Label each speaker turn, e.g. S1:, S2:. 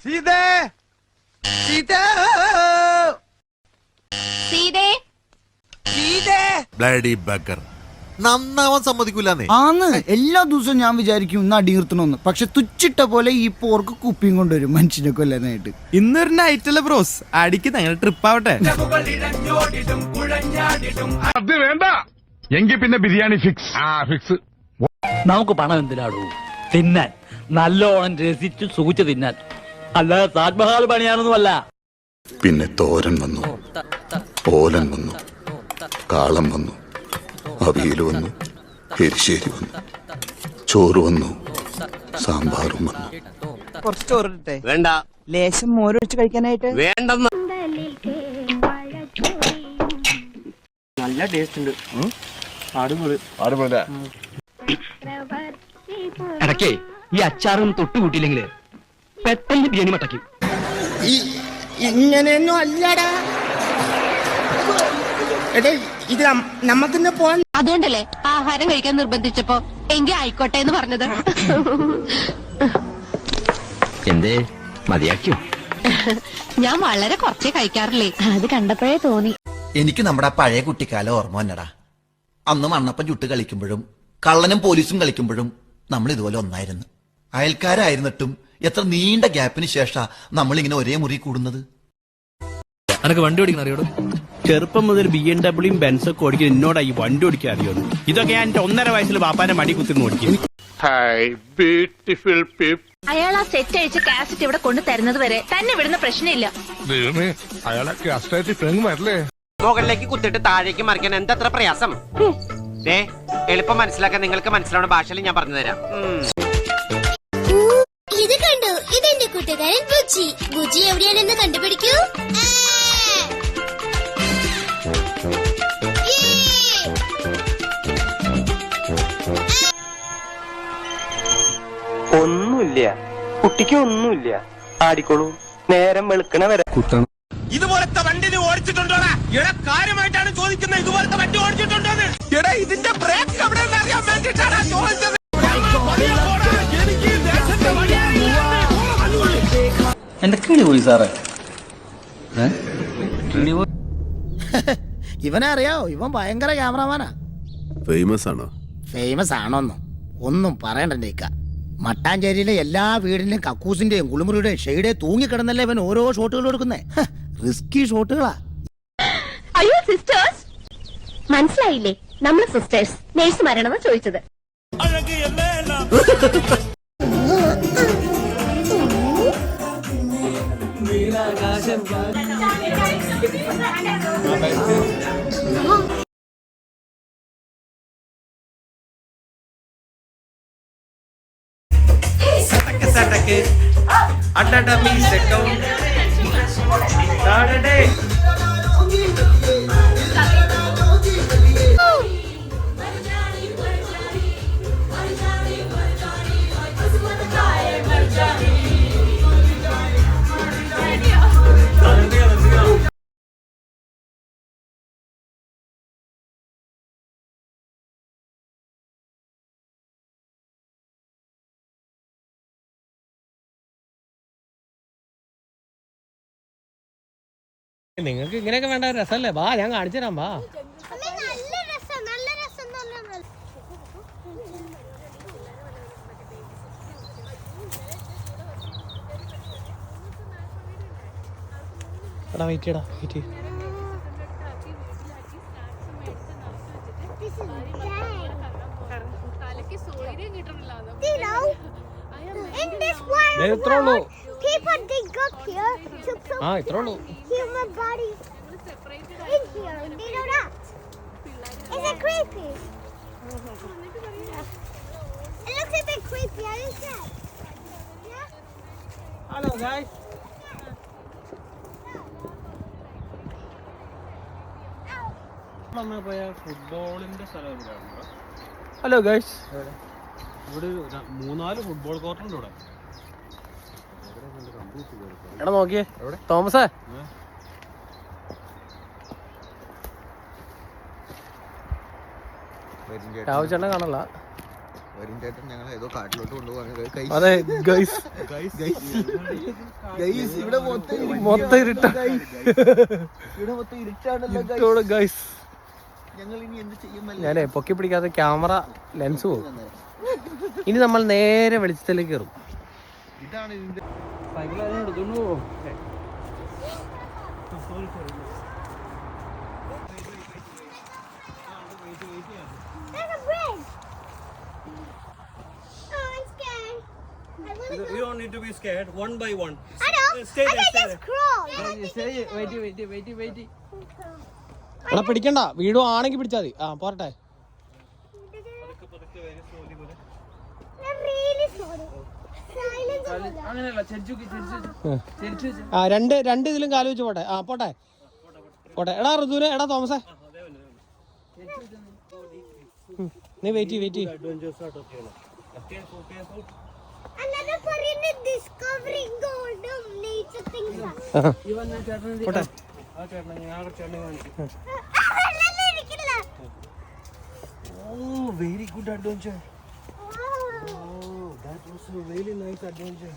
S1: സീതേ സീതേ
S2: സീതേ
S1: സീതേ
S3: ബ്ലഡി ബക്കർ നന്നാവാൻ സമ്മതിക്കൂലെന്നേ.
S4: ആന്ന് എല്ലാ ദിവസവും ഞാൻ വിചാരിക്കും ഇന്ന് അടിയർത്തണമെന്ന്. പക്ഷെ തുച്ചിട്ട പോലെ ഈ പോർക്ക് കുപ്പിയും കൊണ്ടുവരും മനുഷ്യനെ കൊല്ലാനായിട്ട്.
S5: ഇന്നൊരു നൈറ്റല്ലേ ബ്രോസ്, അടിക്ക് ഞങ്ങൾ ട്രിപ്പ് ആവട്ടെ.
S6: അത് വേണ്ട എങ്കിൽ പിന്നെ ബിരിയാണി ഫിക്സ്. ഫിക്സ്.
S7: നമുക്ക് പണം എന്തിനാടൂ? തിന്നാൻ, നല്ലോണം രസിച്ച് സൂചിച്ച് തിന്നാൻ, അല്ലാതെ താജ്മഹൽ പണിയാനൊന്നുമല്ല.
S8: പിന്നെ തോരൻ വന്നു, ഓലൻ വന്നു, കാളം വന്നു, അവിയൽ വന്നു, എരിശ്ശേരി വന്നു, ചോറ് വന്നു, സാമ്പാറും വന്നു.
S1: കുറച്ച് ചോറിട്ടെ.
S9: വേണ്ട.
S1: ലേശം മോരൊഴിച്ച് കഴിക്കാനായിട്ട്.
S9: വേണ്ടെന്ന്.
S1: നല്ല ടേസ്റ്റ് ഉണ്ട്.
S7: ഇടയ്ക്കേ ഈ അച്ചാറും തൊട്ടുകൂട്ടിയില്ലെങ്കിൽ പെട്ടെന്ന് ബിരിയാണി മട്ടയ്ക്കും.
S1: ഇങ്ങനെയൊന്നും അല്ലടാ. ഇത് നമ്മക്കിന്ന് പോവാൻ.
S2: അതുകൊണ്ടല്ലേ ആഹാരം കഴിക്കാൻ നിർബന്ധിച്ചപ്പോ എങ്കിൽ ആയിക്കോട്ടെ എന്ന് പറഞ്ഞത്.
S7: എന്തേ മതിയാക്കിയോ?
S2: ഞാൻ വളരെ കുറച്ചേ കഴിക്കാറില്ലേ, അത് കണ്ടപ്പോഴേ തോന്നി.
S10: എനിക്ക് നമ്മുടെ പഴയ കുട്ടിക്കാലം ഓർമ്മ വന്നടാ. അന്ന് മണ്ണപ്പം ചുട്ട് കളിക്കുമ്പോഴും കള്ളനും പോലീസും കളിക്കുമ്പോഴും നമ്മൾ ഇതുപോലെ ഒന്നായിരുന്നു. അയൽക്കാരായിരുന്നിട്ടും എത്ര നീണ്ട ഗ്യാപ്പിന് ശേഷം നമ്മളിങ്ങനെ ഒരേ മുറി കൂടുന്നത്.
S5: അനക്ക് വണ്ടി ഓടിക്കാൻ അറിയോളൂ?
S7: ചെറുപ്പം മുതൽ BMW ബെൻസൊക്കെ ഓടിക്കാൻ എന്നോടാ ഈ വണ്ടി ഓടിക്കാൻ അറിയുന്നു. ഇതൊക്കെ ഞാൻ എന്റെ 1.5 വയസ്സിൽ പാപ്പാന്റെ മടി കുത്തിന്ന് ഓടിക്കും.
S2: അയാൾ ആ സെറ്റ് അയച്ച് കാസറ്റ് ഇവിടെ കൊണ്ടു തരുന്നത് വരെ തന്നെ വിടുന്ന പ്രശ്നമില്ല.
S6: അയാളൊക്കെ അഷ്ടായിട്ട് വരില്ലേ?
S9: മുകളിലേക്ക് കുത്തിട്ട് താഴേക്ക് മറിക്കാൻ എന്തത്ര പ്രയാസം? എളുപ്പം മനസ്സിലാക്കാൻ നിങ്ങൾക്ക് മനസ്സിലാവുന്ന ഭാഷയിൽ ഞാൻ പറഞ്ഞു തരാം.
S2: ഇത് കണ്ടു, ഇതെന്റെ കൂട്ടുകാരൻ ബുജി. ബുജി എവിടെയാണെന്ന് കണ്ടുപിടിക്കൂ.
S1: ഒന്നുമില്ല, കുട്ടിക്ക് ഒന്നുമില്ല. ആടിക്കോളൂ, നേരം വെളുക്കണ വരെ.
S9: ഇതുപോലത്തെ വണ്ടി നീ ഓടിച്ചിട്ടുണ്ടോടാ? എടാ കാര്യമായിട്ടാണ് ചോദിക്കുന്നത്. ഇതുപോലത്തെ വണ്ടി ഓടിച്ചിട്ടുണ്ടോന്ന്? എടാ ഇതിന്റെ ബ്രേക്ക് എവിടെയെന്ന് അറിയാൻ വേണ്ടിട്ടാണ് ചോദിച്ചത്.
S7: എന്റെ കിളി പോയി സാറേ.
S4: ഇവനെ അറിയാവോ? ഇവൻ ഭയങ്കര ക്യാമറമാനാ.
S3: ഫേമസ് ആണോ?
S4: ഫേമസ് ആണോന്നോ ഒന്നും പറയണ്ടേ. മട്ടാഞ്ചേരിയിലെ എല്ലാ വീടിന്റെയും കക്കൂസിന്റെയും കുളിമുറിയുടെയും ഷെയ്ഡെ തൂങ്ങിക്കിടന്നല്ലേ ഇവൻ ഓരോ ഷോട്ടുകൾ കൊടുക്കുന്നേ. റിസ്കി ഷോട്ടുകളാ.
S2: അയ്യോ സിസ്റ്റേഴ്സ്, മനസ്സിലായില്ലേ? നമ്മൾ സിസ്റ്റേഴ്സ് നേഴ്സുമാരാണെന്ന് ചോദിച്ചത്.
S1: നിങ്ങൾക്ക് ഇങ്ങനെയൊക്കെ വേണ്ട രസമല്ലേ? വാ, ഞാൻ കാണിച്ചു തരാം. വാ. എടാ വെയിറ്റ് ചെയ്യടാ, വെയിറ്റ് ചെയ്യ. ഇത്രേ ഉള്ളൂ. ഇത്രേ ഉള്ളൂ.
S2: Human body in here. Do you know that? Is it creepy? It looks a bit creepy. Are you scared? Yeah?
S1: Hello guys. ഫുട്ബോളിന്റെ സ്ഥലം. ഹലോ ഗൈസ്, ഇവിടെ 3-4 ഫുട്ബോൾ കോർട്ടുണ്ട് ഇവിടെ. എടാ നോക്കിയേ തോമസേ, രാവിലെ ചേട്ടനെ കാണല്ല.
S10: വരും ചേട്ടൻ ഞങ്ങൾ ഏതോ കാട്ടിലോട്ട് കൊണ്ടുപോകാൻ.
S1: അതെ ഗൈസ്,
S10: ഇവിടെ
S1: മൊത്തം ഇരുട്ടാ.
S10: ഇവിടെ മൊത്തം ഇരുട്ടാണല്ലോ
S1: ഗൈസ്.
S10: ഞങ്ങൾ ഇനി എന്ത് ചെയ്യും?
S1: ഞാനേ പൊക്കി പിടിക്കാതെ ക്യാമറ ലെൻസ് പോകും. ഇനി നമ്മൾ നേരെ വെളിച്ചത്തിലേക്ക് കയറും.
S10: ഇതാണ് ഇതിന്റെ
S2: There's a bridge. Oh, I'm scared. I wanna go.
S1: You don't need to be scared. One by one.
S2: I know.
S1: Stay
S2: I
S1: there,
S2: can
S1: stay
S2: just crawl.
S1: എടാ പിടിക്കണ്ട, വീടും ആണെങ്കിൽ പിടിച്ചാൽ മതി. ആ പോരട്ടെ.
S2: They're really slowly. Silence.
S1: ആ രണ്ട് ഇതിലും കാല് വെച്ച് പോട്ടെ. ആ പോട്ടെ. എടാ ഋതുവിനെ, എടാ തോമസേ, നീ വെയിറ്റ് ചെയ്യ്.
S2: Another Korean is discovering gold nature things.
S1: പോട്ടെ.
S2: Oh,
S1: very good adventure.
S2: wow.
S1: Oh, that was a really nice adventure.